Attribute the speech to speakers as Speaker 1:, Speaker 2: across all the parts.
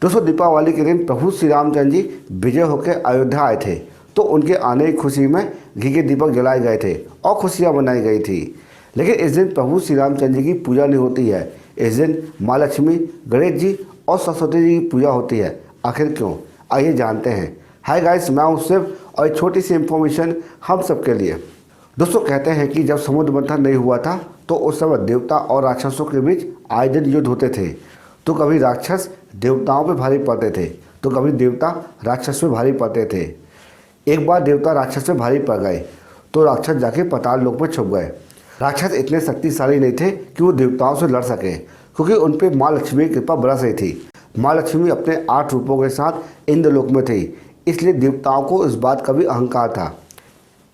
Speaker 1: दोस्तों दीपावली के दिन प्रभु श्री रामचंद्र जी विजय होकर अयोध्या आए थे, तो उनके आने की खुशी में घी के दीपक जलाए गए थे और खुशियाँ मनाई गई थी। लेकिन इस दिन प्रभु श्री रामचंद्र जी की पूजा नहीं होती है। इस दिन माँ लक्ष्मी, गणेश जी और सरस्वती जी की पूजा होती है। आखिर क्यों, आइए जानते हैं। हाय गाइस, मैं हूं शिव और एक छोटी सी इन्फॉर्मेशन हम सबके लिए। दोस्तों कहते हैं कि जब समुद्र मंथन नहीं हुआ था तो उस समय देवता और राक्षसों के बीच आए दिन युद्ध होते थे। तो कभी राक्षस देवताओं पे भारी पड़ते थे, तो कभी देवता राक्षस पे भारी पड़ते थे। एक बार देवता राक्षस पे भारी पड़ गए तो राक्षस जाके पाताल लोक में छुप गए। राक्षस इतने शक्तिशाली नहीं थे कि वो देवताओं से लड़ सके, क्योंकि उन पे माँ लक्ष्मी की कृपा बरस रही थी। माँ लक्ष्मी अपने 8 रूपों के साथ इंद्रलोक में थी, इसलिए देवताओं को इस बात का भी अहंकार था।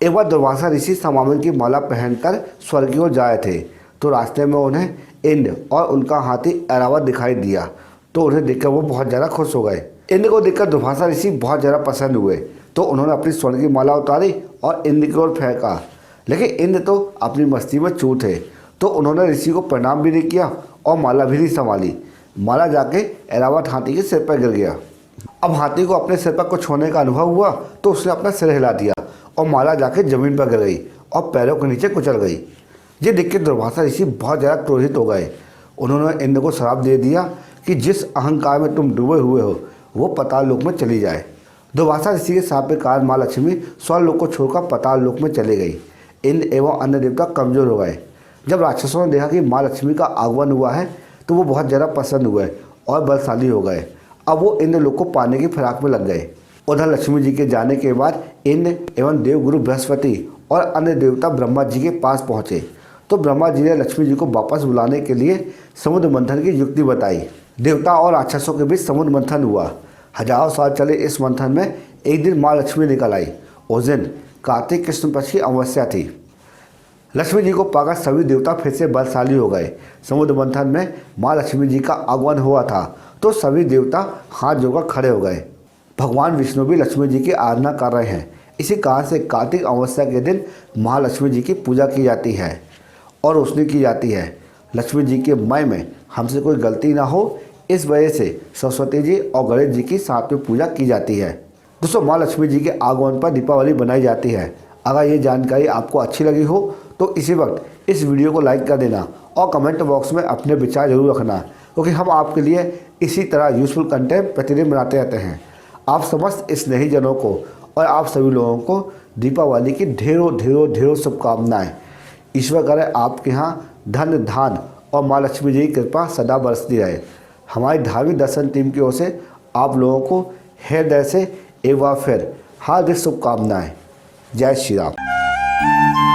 Speaker 1: एक बार दुर्वासा ऋषि समावन की माला पहनकर स्वर्ग की ओर जाए थे, तो रास्ते में उन्हें इंद्र और उनका हाथी ऐरावत दिखाई दिया। तो उन्हें देखकर वो बहुत ज़्यादा खुश हो गए। इंद्र को देखकर दुर्वासा ऋषि बहुत ज़्यादा पसंद हुए, तो उन्होंने अपनी स्वर्ण की माला उतारी और इंद्र की ओर फेंका। लेकिन इंद्र तो अपनी मस्ती में चूर थे, तो उन्होंने ऋषि को प्रणाम भी नहीं किया और माला भी नहीं संभाली। माला जाके ऐरावत हाथी के सिर पर गिर गया। अब हाथी को अपने सिर पर कुछ होने का अनुभव हुआ, तो उसने अपना सिर हिला दिया और माला जाके जमीन पर गिर गई और पैरों के नीचे कुचल गई। ये देख के दुर्वासा ऋषि बहुत ज़्यादा क्रोधित हो गए। उन्होंने इंद्र को श्राप दे दिया कि जिस अहंकार में तुम डूबे हुए हो वो पाताल लोक में चली जाए। दुर्वासा ऋषि के शाप के कारण माँ लक्ष्मी स्वर्ग लोक को छोड़कर पाताल लोक में चले गई। इंद्र एवं अन्य देवता कमजोर हो गए। जब राक्षसों ने देखा कि माँ लक्ष्मी का आगमन हुआ है तो वो बहुत ज़्यादा पसंद हुए और बलशाली हो गए। अब वो इंद्र लोक को पाने की फिराक में लग गए। उधर लक्ष्मी जी के जाने के बाद इंद्र एवं देवगुरु बृहस्पति और अन्य देवता ब्रह्मा जी के पास पहुँचे, तो ब्रह्मा जी ने लक्ष्मी जी को वापस बुलाने के लिए समुद्र मंथन की युक्ति बताई। देवता और राक्षसों के बीच समुद्र मंथन हुआ। हजारों साल चले इस मंथन में एक दिन माँ लक्ष्मी निकल आई। उस दिन कार्तिक कृष्ण पक्ष की अमावस्या थी। लक्ष्मी जी को पाकर सभी देवता फिर से बलशाली हो गए। समुद्र मंथन में माँ लक्ष्मी जी का आगमन हुआ था, तो सभी देवता हाथ जोड़कर खड़े हो गए। भगवान विष्णु भी लक्ष्मी जी की आराधना कर रहे हैं। इसी कारण से कार्तिक अमावस्या के दिन महालक्ष्मी जी की पूजा की जाती है और रोशनी की जाती है। लक्ष्मी जी के मय में हमसे कोई गलती ना हो, इस वजह से सरस्वती जी और गणेश जी की साथ में पूजा की जाती है। दोस्तों माँ लक्ष्मी जी के आगमन पर दीपावली बनाई जाती है। अगर ये जानकारी आपको अच्छी लगी हो तो इसी वक्त इस वीडियो को लाइक कर देना और कमेंट बॉक्स में अपने विचार जरूर रखना, क्योंकि हम आपके लिए इसी तरह यूजफुल कंटेंट प्रतिदिन बनाते रहते हैं। आप समस्त स्नेही जनों को और आप सभी लोगों को दीपावली की ढेरों ढेरों ढेरों शुभकामनाएं। ईश्वर करे आपके यहाँ धन धान और माँ लक्ष्मी जी की कृपा सदा बरसती रहे। हमारी धार्मिक दर्शन टीम की ओर से आप लोगों को हृदय से एक बार फिर हार्दिक शुभकामनाएं। जय श्री राम।